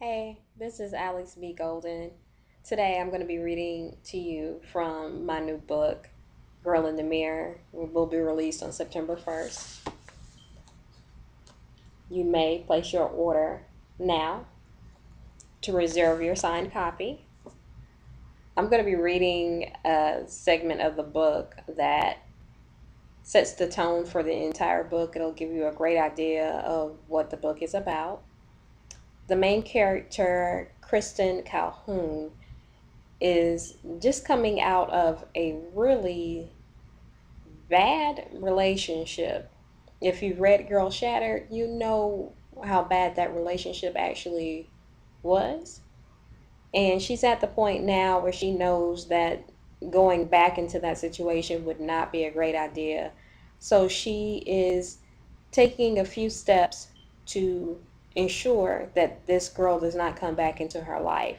Hey, this is Alix B. Today I'm going to be reading to you from my new book, Girl in the Mirror. It will be released on September 1st. You may place your order now to reserve your signed copy. I'm going to be reading a segment of the book that sets the tone for the entire book. It'll give you a great idea of what the book is about. The main character, Kristen Calhoun, is just coming out of a really bad relationship. If you've read Girl Shattered, you know how bad that relationship actually was. And she's at the point now where she knows that going back into that situation would not be a great idea. So she is taking a few steps to ensure that this girl does not come back into her life.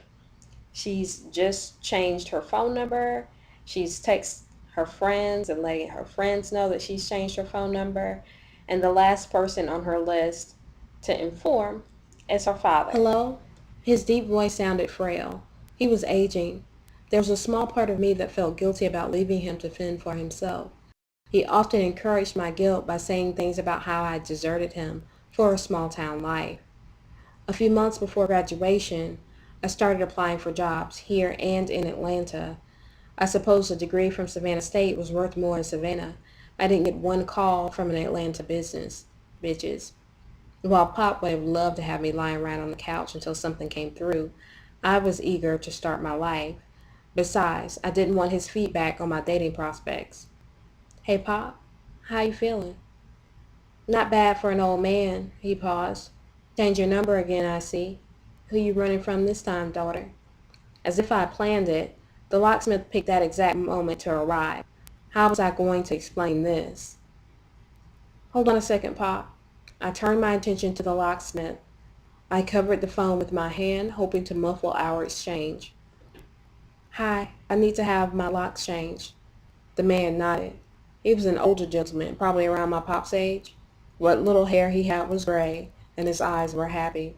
She's just changed her phone number. She's texted her friends and letting her friends know that she's changed her phone number. And the last person on her list to inform is her father. Hello? His deep voice sounded frail. He was aging. There was a small part of me that felt guilty about leaving him to fend for himself. He often encouraged my guilt by saying things about how I deserted him for a small town life. A few months before graduation, I started applying for jobs here and in Atlanta. I suppose a degree from Savannah State was worth more in Savannah. I didn't get one call from an Atlanta business. Bitches. While Pop would have loved to have me lying around on the couch until something came through, I was eager to start my life. Besides, I didn't want his feedback on my dating prospects. Hey Pop, how you feeling? Not bad for an old man, he paused. Change your number again, I see. Who you running from this time, daughter? As if I planned it, the locksmith picked that exact moment to arrive. How was I going to explain this? Hold on a second, Pop. I turned my attention to the locksmith. I covered the phone with my hand, hoping to muffle our exchange. Hi, I need to have my locks changed. The man nodded. He was an older gentleman, probably around my pop's age. What little hair he had was gray, and his eyes were happy.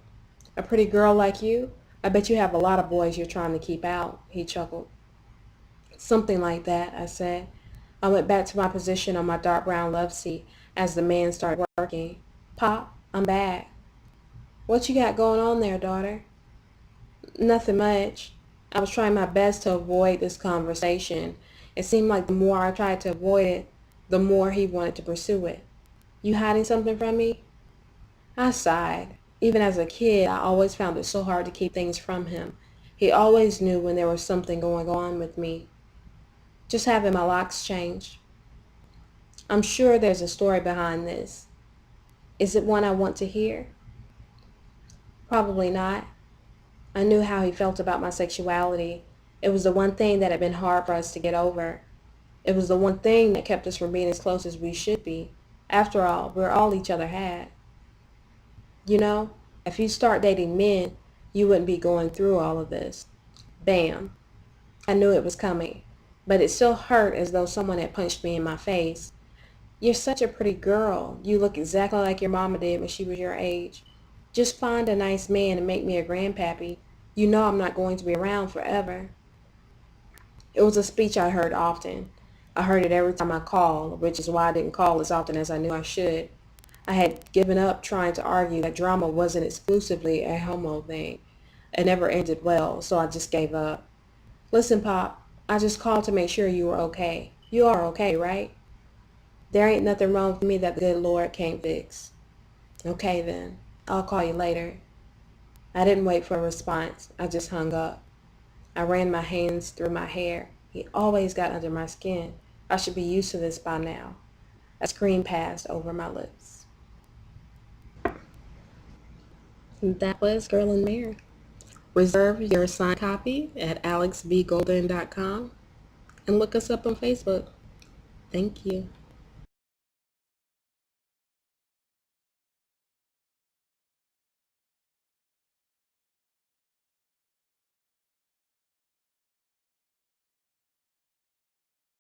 A pretty girl like you? I bet you have a lot of boys you're trying to keep out, he chuckled. Something like that, I said. I went back to my position on my dark brown love seat as the man started working. Pop, I'm back. What you got going on there, daughter? Nothing much. I was trying my best to avoid this conversation. It seemed like the more I tried to avoid it, the more he wanted to pursue it. You hiding something from me? I sighed. Even as a kid, I always found it so hard to keep things from him. He always knew when there was something going on with me. Just having my locks changed. I'm sure there's a story behind this. Is it one I want to hear? Probably not. I knew how he felt about my sexuality. It was the one thing that had been hard for us to get over. It was the one thing that kept us from being as close as we should be. After all, we're all each other had. You know, if you start dating men, you wouldn't be going through all of this. Bam. I knew it was coming, but it still hurt as though someone had punched me in my face. You're such a pretty girl. You look exactly like your mama did when she was your age. Just find a nice man and make me a grandpappy. You know I'm not going to be around forever. It was a speech I heard often. I heard it every time I called, which is why I didn't call as often as I knew I should. I had given up trying to argue that drama wasn't exclusively a homo thing. It never ended well, so I just gave up. Listen, Pop, I just called to make sure you were okay. You are okay, right? There ain't nothing wrong with me that the good Lord can't fix. Okay then, I'll call you later. I didn't wait for a response. I just hung up. I ran my hands through my hair. He always got under my skin. I should be used to this by now. A scream passed over my lips. That was Girl in the Mirror. Reserve your signed copy at alixbgolden.com and look us up on Facebook. Thank you.